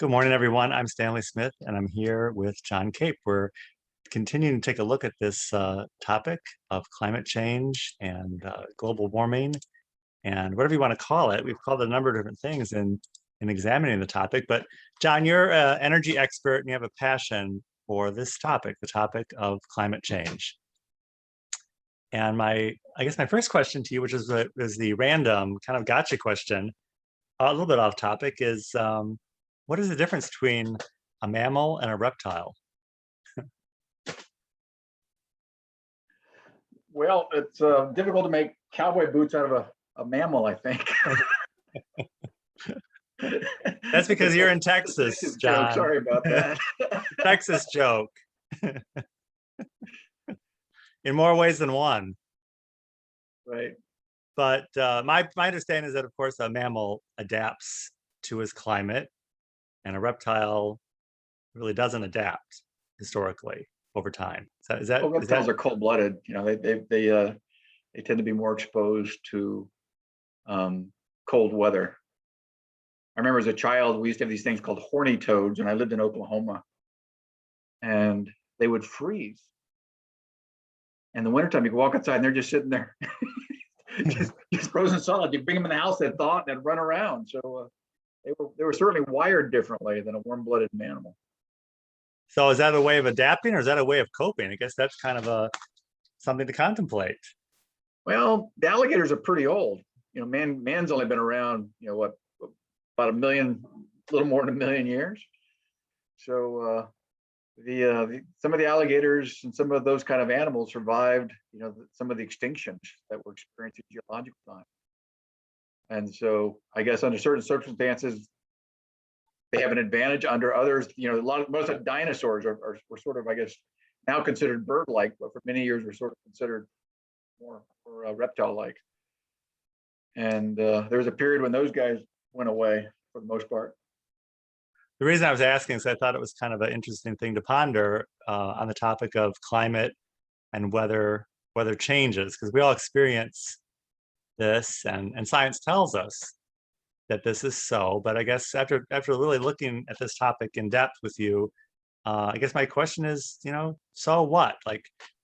Good morning, everyone. I'm Stanley Smith, and I'm here with John Cape. We're continuing to take a look at this topic of climate change and global warming, and whatever you want to call it. We've called it a number of different things in examining the topic. But John, you're an energy expert, and you have a passion for this topic, the topic of climate change. And I guess my first question to you, which is the random kind of gotcha question, a little bit off topic, is what is the difference between a mammal and a reptile? Well, it's difficult to make cowboy boots out of a mammal, I think. That's because you're in Texas, Texas joke. John. Sorry about that. Texas joke. In more ways than one. Right. But my understanding is that, of course, a mammal adapts to its climate, and a reptile really doesn't adapt historically over time. Well, reptiles are cold-blooded. You know, they tend to be more exposed to cold weather. I remember as a child, we used to have these things called horny toads, and I lived in Oklahoma, and they would freeze. In the wintertime, you could walk outside and they're just sitting there, just frozen solid. You bring them in the house, they'd thaw and they'd run around. So they were certainly wired differently than a warm-blooded animal. So is that a way of adapting, or is that a way of coping? I guess that's kind of something to contemplate. Well, the alligators are pretty old. You know, man's only been around, what, about a little more than a million years. So some of the alligators and some of those kind of animals survived, some of the extinctions that were experienced in geological time. And so I guess under certain circumstances, they have an advantage. Under others, most of the dinosaurs were sort of, I guess, now considered bird-like, but for many years were sort of considered more reptile-like. And there was a period when those guys went away for the most part. The reason I was asking is I thought it was kind of an interesting thing to ponder on the topic of climate and weather changes, because we all experience this, and science tells us that this is so. But I guess after really looking at this topic in depth with you, I guess my question is, so what?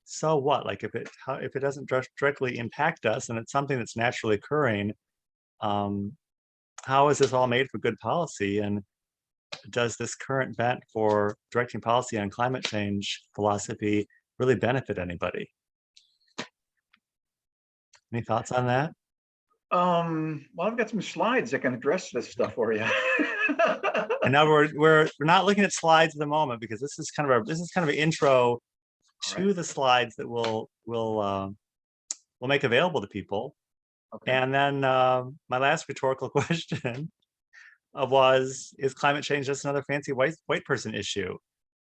So what? Like if it doesn't directly impact us and it's something that's naturally occurring, how is this all made for good policy? And does this current bent for directing policy on climate change philosophy really benefit anybody? Any thoughts on that? Well, I've got some slides that can address this stuff for you. And now we're not looking at slides at the moment, because this is kind of an intro to the slides that we'll make available to people. Okay. And then my last rhetorical question was, is climate change just another fancy white person issue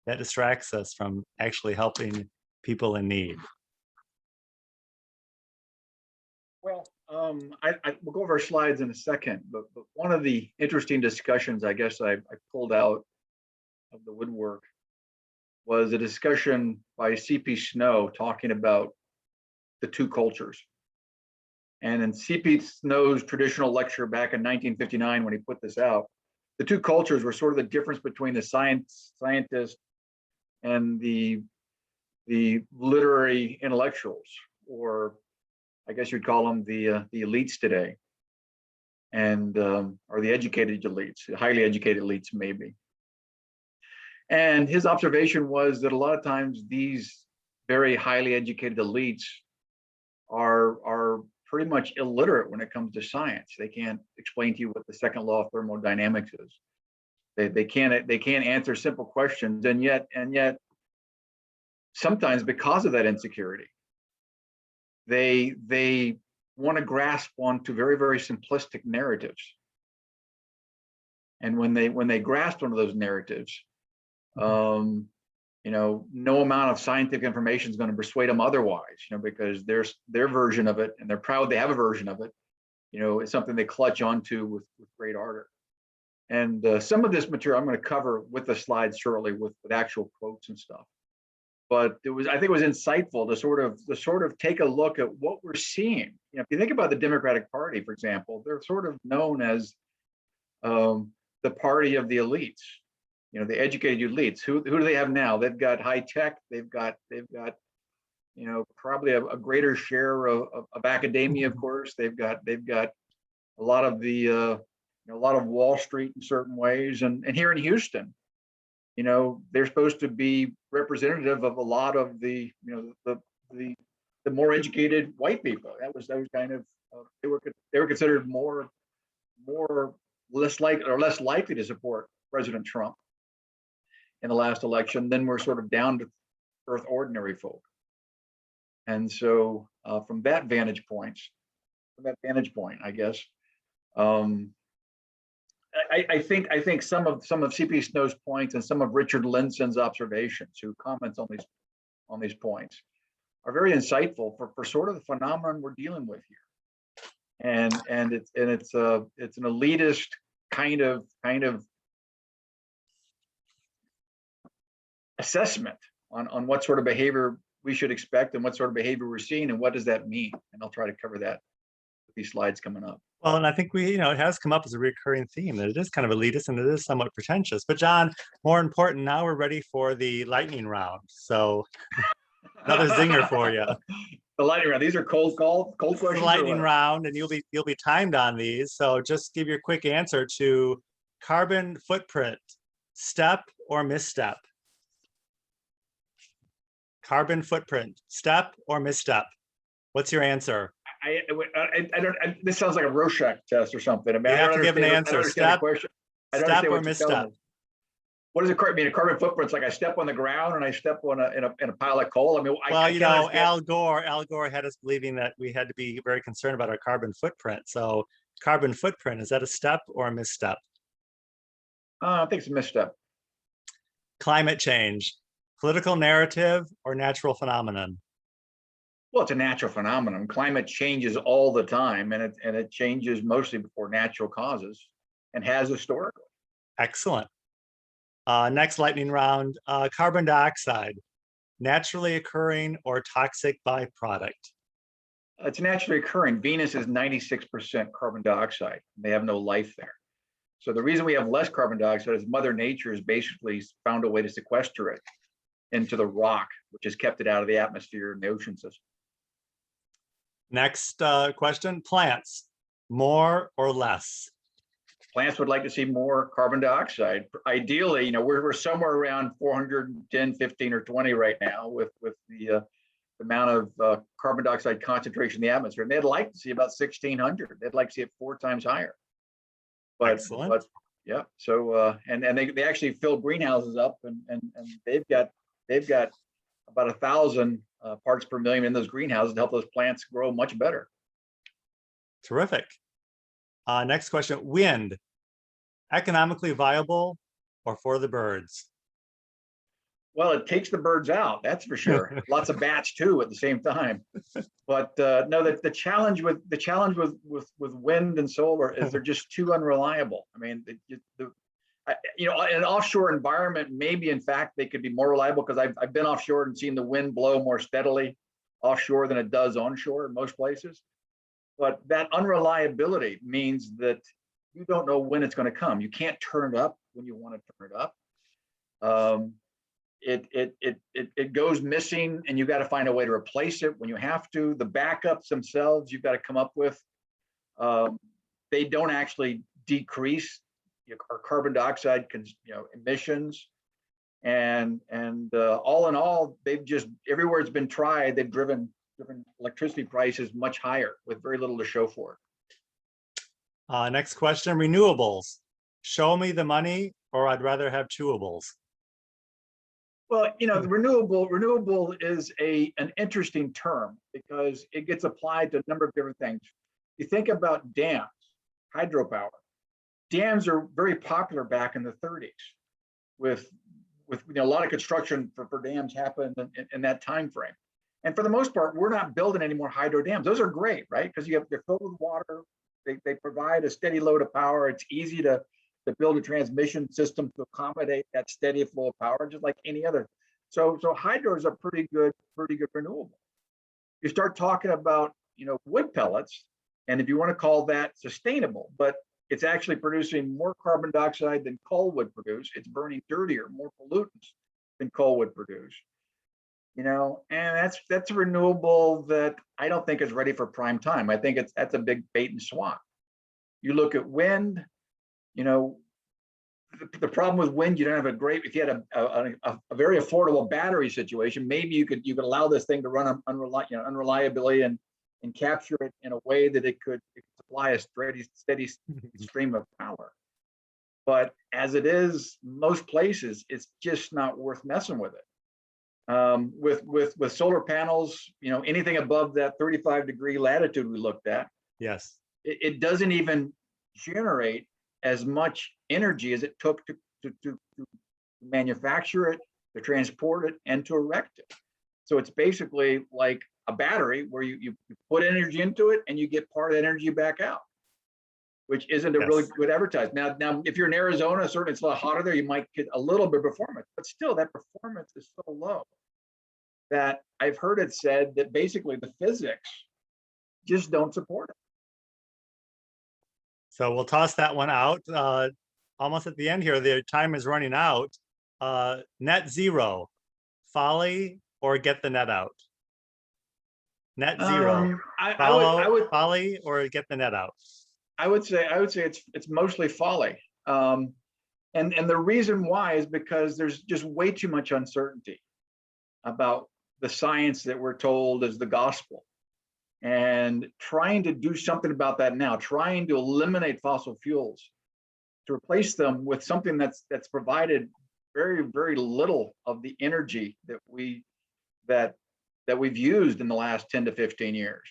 that distracts us from actually helping people in need? Well, we'll go over our slides in a second, but one of the interesting discussions I guess I pulled out of the woodwork was a discussion by C.P. Snow talking about the two cultures. And in C.P. Snow's traditional lecture back in 1959, when he put this out, the two cultures were sort of the difference between the scientist and the literary intellectuals, or I guess you'd call them the elites today, and or the educated elites, the highly educated elites maybe. And his observation was that a lot of times these very highly educated elites are pretty much illiterate when it comes to science. They can't explain to you what the second law of thermodynamics is. They can't answer simple questions, and yet sometimes because of that insecurity, they want to grasp onto very, very simplistic narratives. And when they grasp onto those narratives, no amount of scientific information is going to persuade them otherwise, because their version of it, and they're proud they have a version of it, it's something they clutch onto with great ardor. And some of this material I'm going to cover with the slides shortly with actual quotes and stuff. But I think it was insightful to sort of take a look at what we're seeing. If you think about the Democratic Party, for example, they're sort of known as the party of the elites, the educated elites. Who do they have now? They've got high tech. They've got probably a greater share of academia, of course. They've got a lot of the a lot of Wall Street in certain ways, and here in Houston, they're supposed to be representative of a lot of the the more educated white people. That was kind of they were considered less likely to support President Trump in the last election. Then we're sort of down to earth ordinary folk. And so from that vantage point, I guess, I think some of CP Snow's points and some of Richard Linson's observations, who comments on these points, are very insightful for sort of the phenomenon we're dealing with here. And it's an elitist kind of assessment on what sort of behavior we should expect and what sort of behavior we're seeing and what does that mean. And I'll try to cover that with these slides coming up. Well, and I think it has come up as a recurring theme that it is kind of elitist and it is somewhat pretentious. But John, more important, now we're ready for the lightning round. So another zinger for you. The lightning round. These are cold questions. The lightning round, and you'll be timed on these. So just give your quick answer to carbon footprint, step or misstep. Carbon footprint, step or misstep. What's your answer? I don't. This sounds like a Rorschach test or something. I mean, You have to give an answer. Step or misstep. What does it mean? A carbon footprint's like I step on the ground and I step on in a pile of coal. I mean, Al Gore had us believing that we had to be very concerned about our carbon footprint. So, carbon footprint, is that a step or a misstep? I think it's a misstep. Climate change, political narrative or natural phenomenon? Well, it's a natural phenomenon. Climate changes all the time, and it changes mostly before natural causes, and has historically. Excellent. Next lightning round, carbon dioxide, naturally occurring or toxic byproduct? It's naturally occurring. Venus is 96% carbon dioxide. They have no life there. So the reason we have less carbon dioxide is Mother Nature has basically found a way to sequester it into the rock, which has kept it out of the atmosphere and the ocean system. Next question, plants, more or less? Plants would like to see more carbon dioxide. Ideally, we're somewhere around 410, 15, or 20 right now with the amount of carbon dioxide concentration in the atmosphere. And they'd like to see about 1,600. They'd like to see it 4 times higher. Excellent. Yeah. So and they actually fill greenhouses up, and they've got about 1,000 parts per million in those greenhouses to help those plants grow much better. Terrific. Next question, wind, economically viable or for the birds? Well, it takes the birds out, that's for sure. Lots of bats too at the same time. But no, the challenge with wind and solar is they're just too unreliable. I mean, in an offshore environment, maybe in fact they could be more reliable, because I've been offshore and seen the wind blow more steadily offshore than it does onshore in most places. But that unreliability means that you don't know when it's going to come. You can't turn it up when you want to turn it up. It goes missing, and you got to find a way to replace it when you have to. The backups themselves, you've got to come up with. They don't actually decrease our carbon dioxide emissions, and all in all, they've just, everywhere it's been tried, they've driven electricity prices much higher with very little to show for it. Next question, renewables. Show me the money, or I'd rather have chewables. Well, the renewable is an interesting term because it gets applied to a number of different things. You think about dams, hydropower. Dams are very popular back in the 30s with a lot of construction for dams happened in that time frame. And for the most part, we're not building any more hydro dams. Those are great, right? Because they're filled with water. They provide a steady load of power. It's easy to build a transmission system to accommodate that steady flow of power, just like any other. So hydros are pretty good renewable. You start talking about wood pellets, and if you want to call that sustainable, but it's actually producing more carbon dioxide than coal would produce. It's burning dirtier, more pollutants than coal would produce. You know, and that's a renewable that I don't think is ready for prime time. I think that's a big bait and swap. You look at wind, you know, the problem with wind, you don't have a great, if you had a very affordable battery situation, maybe you could allow this thing to run on unreliability and capture it in a way that it could supply a steady stream of power. But as it is, most places, it's just not worth messing with it. With solar panels, you know, anything above that 35-degree latitude we looked at, Yes. it doesn't even generate as much energy as it took to manufacture it, to transport it, and to erect it. So it's basically like a battery where you put energy into it and you get part of that energy back out, which isn't a really good advertisement. Now, if you're in Arizona, certainly it's a lot hotter there, you might get a little bit of performance, but still that performance is so low that I've heard it said that basically the physics just don't support it. So we'll toss that one out. Almost at the end here, the time is running out. Net zero, folly or get the net out? Net zero, I would folly or get the net out? I would say it's mostly folly. And the reason why is because there's just way too much uncertainty about the science that we're told is the gospel. And trying to do something about that now, trying to eliminate fossil fuels, to replace them with something that's provided very, very little of the energy that we've used in the last 10 to 15 years.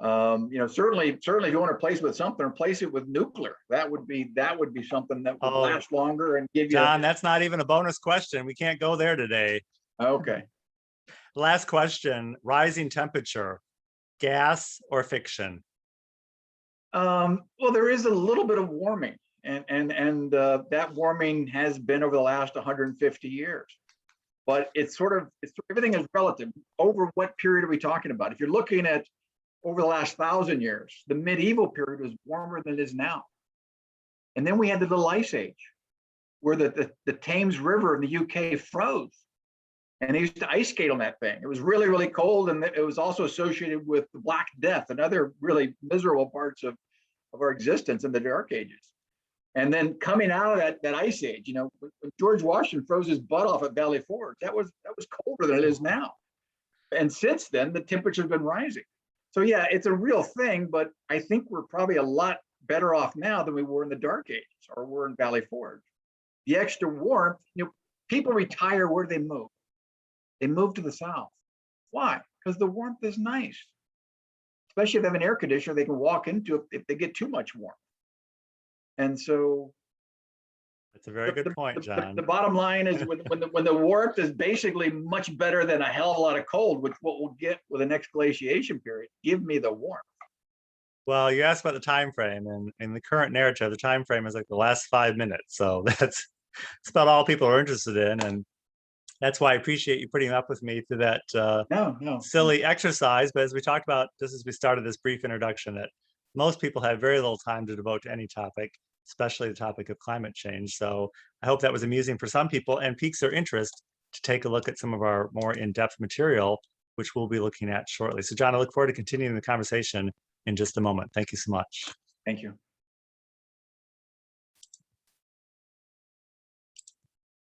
You know, certainly if you want to replace it with something, replace it with nuclear. That would be something that would last longer and give you. John, that's not even a bonus question. We can't go there today. Okay. Last question, rising temperature, gas or fiction? Well, there is a little bit of warming, and that warming has been over the last 150 years. But it's everything is relative. Over what period are we talking about? If you're looking at over the last 1,000 years, the medieval period was warmer than it is now. And then we had the Little Ice Age, where the Thames River in the UK froze. And they used to ice skate on that thing. It was really, really cold. And it was also associated with the Black Death and other really miserable parts of our existence in the Dark Ages. And then coming out of that ice age, you know, when George Washington froze his butt off at Valley Forge, that was colder than it is now. And since then, the temperature's been rising. So yeah, it's a real thing, but I think we're probably a lot better off now than we were in the Dark Ages or were in Valley Forge. The extra warmth, you know, people retire, where do they move? They move to the south. Why? Because the warmth is nice. Especially if they have an air conditioner they can walk into if they get too much warmth. And so that's a very good point, John. The bottom line is when the warmth is basically much better than a hell of a lot of cold, which what we'll get with the next glaciation period, give me the warmth. Well, you asked about the time frame, and in the current narrative, the time frame is like the last 5 minutes. So that's about all people are interested in, and that's why I appreciate you putting up with me through that silly exercise. But as we talked about just as we started this brief introduction, that most people have very little time to devote to any topic, especially the topic of climate change. So I hope that was amusing for some people and piques their interest to take a look at some of our more in-depth material, which we'll be looking at shortly. So John, I look forward to continuing the conversation in just a moment. Thank you so much. Thank you.